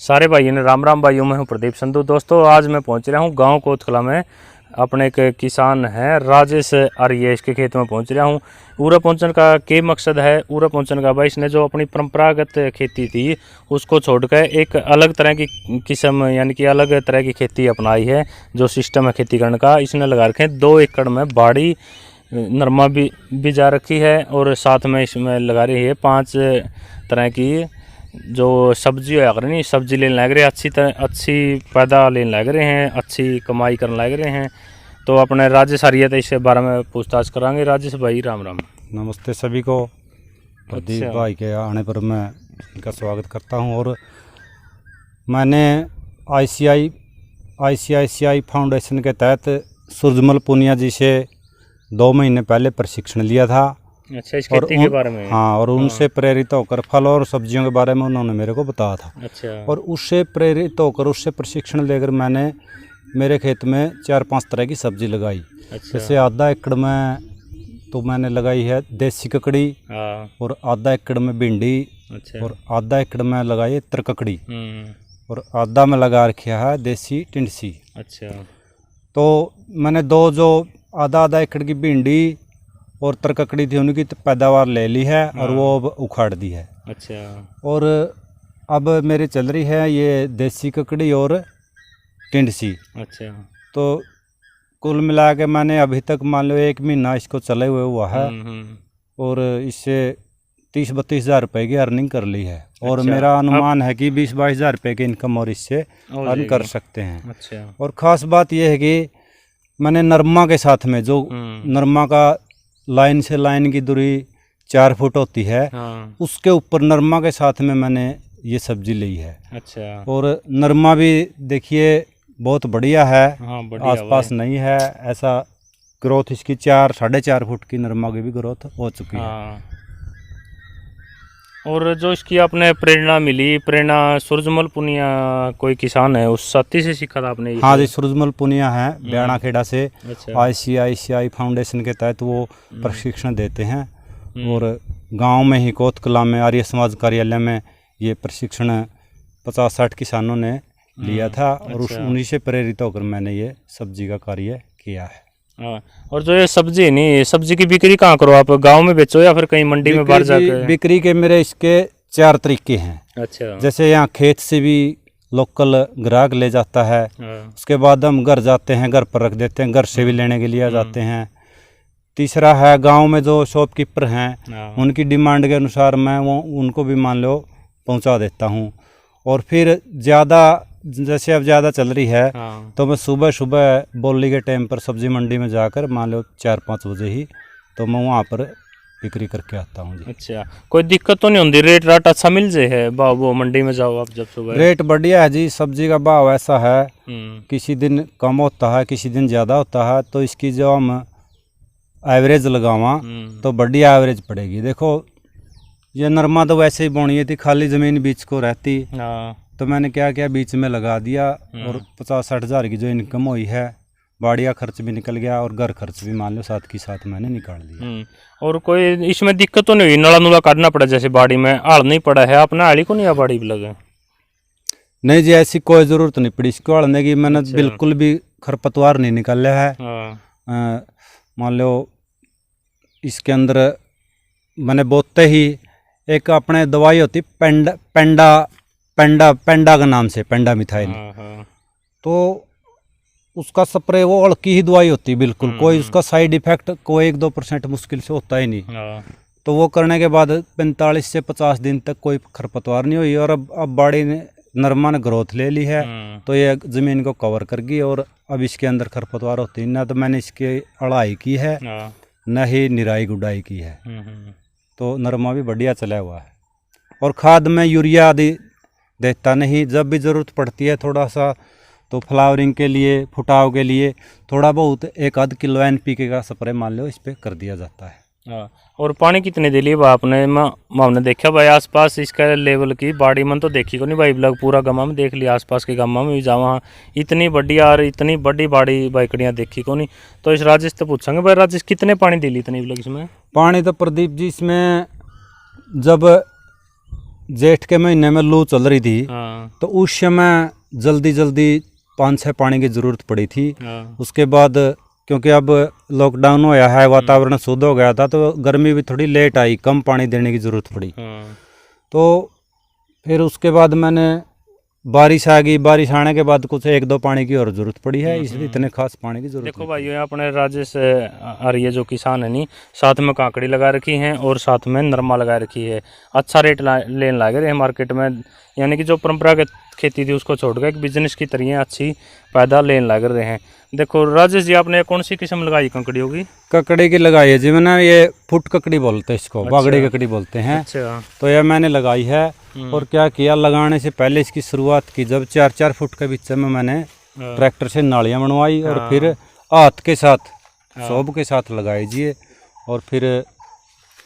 सारे भाइयों ने राम राम। भाइयों, मैं हूं प्रदीप संधू। दोस्तों, आज मैं पहुंच रहा हूं गांव कोतकला में। अपने एक किसान हैं राजेश आर्य, इसके खेत में पहुंच रहा हूं। उरा पहुंचने का क्या मकसद है? उरा पहुंचने का भाई, इसने जो अपनी परंपरागत खेती थी उसको छोड़कर एक अलग तरह की किस्म यानी कि अलग तरह की खेती अपनाई है। जो सिस्टम है खेती करने का, इसने लगा रखे हैं 2 एकड़ में बाड़ी नरमा भी जा रखी है, और साथ में इसमें लगा रही है 5 तरह की जो सब्जी है नहीं, सब्जी लेने लग रहे हैं। अच्छी पैदा लेने लग रहे हैं, अच्छी कमाई करने लग रहे हैं। तो अपने राजेश आर्य थे, इसके बारे में पूछताछ करांगे। राजेश भाई राम राम। नमस्ते सभी को। प्रदीप भाई के आने पर मैं इनका स्वागत करता हूं। और मैंने ICICI फाउंडेशन के तहत सूरजमल पुनिया जी से 2 महीने पहले प्रशिक्षण लिया था। अच्छा, इस खेती के बारे में? हाँ, और उनसे प्रेरित होकर फल और सब्जियों के बारे में उन्होंने मेरे को बताया था। अच्छा। और उससे प्रेरित होकर, उससे प्रशिक्षण लेकर मैंने मेरे खेत में 4-5 तरह की सब्जी लगाई। अच्छा। जैसे आधा एकड़ में तो मैंने लगाई है देसी ककड़ी, और आधा एकड़ में भिंडी, अच्छा, और आधा एकड़ में लगाई है तरककड़ी, और आधा में लगा रखा है देसी टिंडसी। अच्छा। तो मैंने जो आधा एकड़ की भिंडी और तरककड़ी थी उनकी तो पैदावार ले ली है, और वो अब उखाड़ दी है। अच्छा। और अब मेरी चल रही है ये देसी ककड़ी और टिंडसी। अच्छा। तो कुल मिला के मैंने अभी तक मान लो 1 महीना इसको चले हुआ है, और इससे 30-32 हज़ार रुपये की अर्निंग कर ली है। और अच्छा, मेरा अनुमान है कि 20-22 हज़ार रुपये की इनकम और इससे अर्न कर सकते हैं। अच्छा। और ख़ास बात यह है कि मैंने नरमा के साथ में जो नरमा का लाइन से लाइन की दूरी 4 फुट होती है, उसके ऊपर नरमा के साथ में मैंने ये सब्जी ली है। अच्छा। और नरमा भी देखिए बहुत बढ़िया है। बढ़िया आसपास नहीं है ऐसा ग्रोथ इसकी 4-4.5 फुट की नरमा की भी ग्रोथ हो चुकी है। और जो इसकी आपने प्रेरणा मिली, प्रेरणा सूरजमल पुनिया कोई किसान है उस साथी से सीखा था आपने? हाँ जी, सूरजमल पुनिया है ब्याणा खेड़ा से। अच्छा। ICICI फाउंडेशन के तहत वो प्रशिक्षण देते हैं, और गांव में ही कोतकला में आर्य समाज कार्यालय में ये प्रशिक्षण 50-60 किसानों ने लिया था। और उन्हीं से प्रेरित होकर मैंने ये सब्जी का कार्य किया है। और जो ये सब्जी है नहीं, सब्जी की बिक्री कहाँ करो आप? गांव में बेचो या फिर कहीं मंडी में बाहर जाकर? बिक्री के मेरे इसके 4 तरीके हैं। अच्छा। जैसे यहाँ खेत से भी लोकल ग्राहक ले जाता है, उसके बाद हम घर जाते हैं, घर पर रख देते हैं, घर से भी लेने के लिए आ जाते हैं। तीसरा है गांव में जो शॉपकीपर हैं उनकी डिमांड के अनुसार मैं वो उनको भी मान लो पहुंचा देता हूं। और फिर जैसे अब ज़्यादा चल रही है तो मैं सुबह बोली के टाइम पर सब्जी मंडी में जाकर मान लो 4-5 बजे ही तो मैं वहाँ पर बिक्री करके आता हूँ जी। अच्छा, कोई दिक्कत तो नहीं होती? रेट राट अच्छा मिल जाए है वो मंडी में जाओ आप जब सुबह? रेट बढ़िया है जी। सब्जी का भाव ऐसा है, किसी दिन कम होता है, किसी दिन ज़्यादा होता है। तो इसकी जो हम एवरेज लगावा तो बढ़िया एवरेज पड़ेगी। देखो ये नरमा तो वैसे ही बोनी थी, खाली ज़मीन बीच को रहती, तो मैंने क्या किया बीच में लगा दिया, और 50-60 हज़ार की जो इनकम हुई है, बाड़िया खर्च भी निकल गया और घर खर्च भी मान लो साथ की साथ मैंने निकाल दिया। और कोई इसमें दिक्कत तो नहीं हुई? नला नुला काटना पड़ा जैसे बाड़ी में? हाड़ नहीं पड़ा है आपने? हाड़ी को नहीं बाड़ी भी लगे? नहीं जी, ऐसी कोई ज़रूरत नहीं पड़ी इसको हाड़ने की। मैंने बिल्कुल भी खरपतवार नहीं निकाला है। मान लो इसके अंदर मैंने बोते ही एक अपने दवाई होती पेंडा के नाम से, पेंडा मिथाइल, तो उसका स्प्रे वो हल्की ही दवाई होती है बिल्कुल, कोई उसका साइड इफेक्ट कोई 1-2% मुश्किल से होता ही नहीं। तो वो करने के बाद 45 से 50 दिन तक कोई खरपतवार नहीं हुई। और अब बाड़ी ने नरमा ने ग्रोथ ले ली है, तो ये ज़मीन को कवर कर गई, और अब इसके अंदर खरपतवार होती है ना। तो मैंने इसकी अड़ाई की है न ही निराई गुडाई की है, तो नरमा भी बढ़िया चला हुआ है। और खाद में यूरिया आदि देता नहीं, जब भी ज़रूरत पड़ती है थोड़ा सा तो फ्लावरिंग के लिए, फुटाव के लिए थोड़ा बहुत 1-आध किलो NPK का स्प्रे मान लो इस पर कर दिया जाता है। और पानी कितने दे लिए आपने? हमने देखा भाई आसपास इसका लेवल की बाड़ी में तो देखी को नहीं भाई, ब्लॉग पूरा गमा में देख लिया, आसपास के गमा में भी जावा इतनी बड़ी और इतनी बड़ी बाड़ी बाइकड़ियाँ देखी को नहीं। तो इस राजेश तो पूछेंगे भाई, राजेश कितने पानी दे ली इतनी ब्लॉग इसमें? पानी तो प्रदीप जी इसमें जब जेठ के महीने में लू चल रही थी, हाँ, तो उस समय जल्दी जल्दी 5-6 पानी की ज़रूरत पड़ी थी। हाँ, उसके बाद क्योंकि अब लॉकडाउन होया है, वातावरण शुद्ध हो गया था, तो गर्मी भी थोड़ी लेट आई, कम पानी देने की ज़रूरत पड़ी। हाँ, तो फिर उसके बाद मैंने बारिश आ गई, बारिश आने के बाद कुछ 1-2 पानी की और ज़रूरत पड़ी है, इसलिए इतने खास पानी की ज़रूरत देखो नहीं भाई ये अपने राजेश आर्य जो किसान है नी, साथ में काकड़ी लगा रखी हैं और साथ में नरमा लगा रखी है। अच्छा रेट लेने लगे रहे हैं मार्केट में, यानी कि जो परंपरागत खेती थी उसको छोड़ कर एक बिजनेस की तरह अच्छी पैदा लेने लग रहे हैं। देखो राजेश जी, आपने कौन सी किस्म लगाई ककड़ियों की? ककड़ी की लगाई है जी मैंने, ये फुट ककड़ी बोलते हैं इसको, बागड़ी ककड़ी बोलते हैं। अच्छा, तो यह मैंने लगाई है। और क्या किया, लगाने से पहले इसकी शुरुआत की जब 4-4 फुट के बीच में मैंने ट्रैक्टर से नालियां बनवाई और फिर हाथ के साथ सोब के साथ लगाई जी। और फिर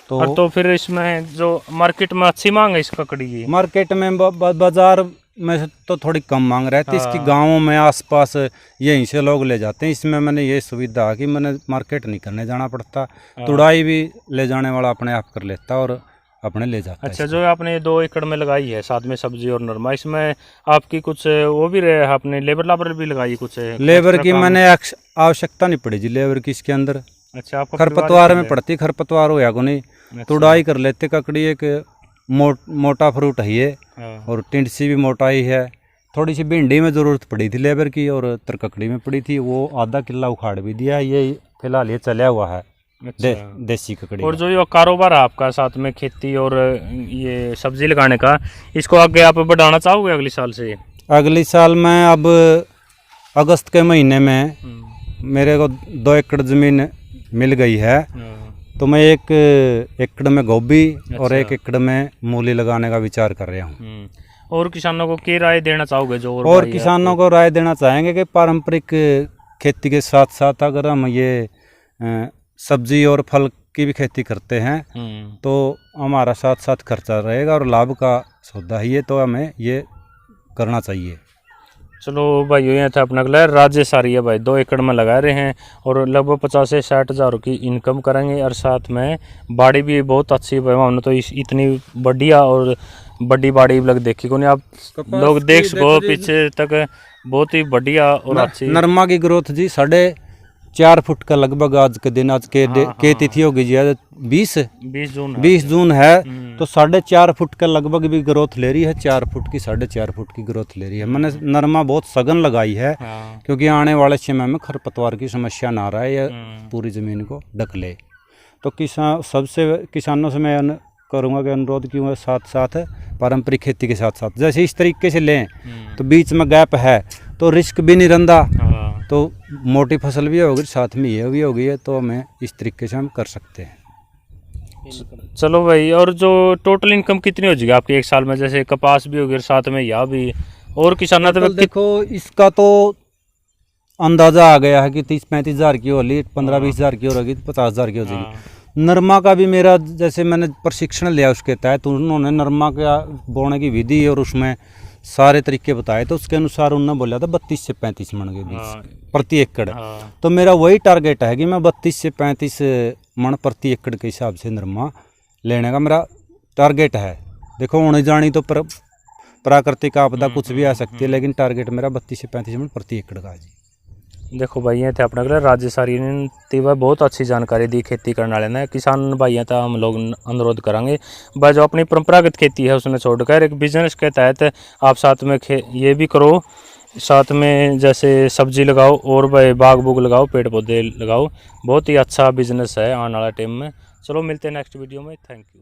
तो फिर इसमें जो मार्केट में अच्छी मांग है इस ककड़ी की? मार्केट में बाजार में से तो थोड़ी कम मांग रहती है इसकी, गाँवों में आसपास यहीं से लोग ले जाते हैं। इसमें मैंने ये सुविधा कि मैंने मार्केट नहीं करने जाना पड़ता, तुड़ाई भी ले जाने वाला अपने आप कर लेता और अपने ले जाता है। अच्छा, जो आपने 2 एकड़ में लगाई है साथ में सब्जी और नरमा, इसमें आपकी कुछ वो भी रहे, आपने लेबर भी लगाई कुछ? लेबर की मैंने आवश्यकता नहीं पड़ी जी, लेबर की इसके अंदर। अच्छा, आपको खरपतवार में पड़ती, खरपतवार हो या को नहीं, तुड़ाई कर लेते। ककड़ी एक मोटा फ्रूट है ये, और टिंडसी भी मोटाई है। थोड़ी सी भिंडी में ज़रूरत पड़ी थी लेबर की और तरककड़ी में पड़ी थी, वो आधा किला उखाड़ भी दिया। ये फिलहाल ये चला हुआ है। अच्छा। देसी ककड़ी। और जो ये कारोबार है आपका साथ में खेती और ये सब्जी लगाने का, इसको आगे आप बढ़ाना चाहोगे अगले साल से? अगले साल में अब अगस्त के महीने में मेरे को 2 एकड़ ज़मीन मिल गई है, तो मैं 1 एकड़ में गोभी और 1 एकड़ में मूली लगाने का विचार कर रहा हूँ। और किसानों को क्या राय देना चाहोगे? जो और किसानों को राय देना चाहेंगे कि पारंपरिक खेती के साथ साथ अगर हम ये सब्जी और फल की भी खेती करते हैं तो हमारा साथ साथ खर्चा रहेगा और लाभ का सौदा ही है, तो हमें ये करना चाहिए। चलो भाई, ये था अपना अगला राजेश आर्य भाई, 2 एकड़ में लगा रहे हैं और लगभग 50 से 60 हज़ार की इनकम करेंगे। और साथ में बाड़ी भी बहुत अच्छी है, हमने तो इतनी बढ़िया और बड़ी बाड़ी लग देखी को नहीं, आप लोग देख सको पीछे तक, बहुत ही बढ़िया और अच्छी। नरमा की ग्रोथ जी 4.5 फुट का लगभग आज के दिन, आज के तिथि होगी जी 20 जून है, तो 4.5 फुट का लगभग भी ग्रोथ ले रही है। 4 फुट की 4.5 फुट की ग्रोथ ले रही है। मैंने नरमा बहुत सघन लगाई है क्योंकि आने वाले समय में खरपतवार की समस्या ना रहे, या पूरी ज़मीन को ढक ले। तो किसानों से मैं करूँगा कि अनुरोध क्यों, साथ साथ पारंपरिक खेती के साथ साथ जैसे इस तरीके से लें तो बीच में गैप है तो रिस्क भी नहीं रहता, तो मोटी फसल भी होगी साथ में ये भी होगी है, तो हमें इस तरीके से हम कर सकते हैं। चलो भाई, और जो टोटल इनकम कितनी हो जाएगी आपकी एक साल में? जैसे कपास भी होगी साथ में या भी और किसान तो देखो इसका तो अंदाजा आ गया है कि 30-35 हज़ार की होगी, 15-20 हज़ार की होगी, 50 हज़ार की हो जाएगी। नरमा का भी मेरा जैसे मैंने प्रशिक्षण लिया उसके तहत, उन्होंने नरमा का बोने की विधि और उसमें सारे तरीके बताए, तो उसके अनुसार उन्होंने बोला था 32 से 35 मन के बीच प्रति एकड़। तो मेरा वही टारगेट है कि मैं 32 से 35 मन प्रति एकड़ के हिसाब से नरमा लेने का मेरा टारगेट है। देखो होने जानी तो प्राकृतिक आपदा कुछ भी आ सकती है, लेकिन टारगेट मेरा 32 से 35 मन प्रति एकड़ का है जी। देखो भाई, ये थे अपने अगले राजेश आर्य ने बहुत अच्छी जानकारी दी खेती करने वाले ने। किसान भाइयों तक हम लोग अनुरोध करेंगे भाई, जो अपनी परंपरागत खेती है उसने छोड़कर एक बिजनेस के तहत आप साथ में ये भी करो, साथ में जैसे सब्जी लगाओ और भाई बाग बुग लगाओ, पेड़ पौधे लगाओ। बहुत ही अच्छा बिजनेस है आने वाला टाइम में। चलो मिलते हैं नेक्स्ट वीडियो में। Thank you.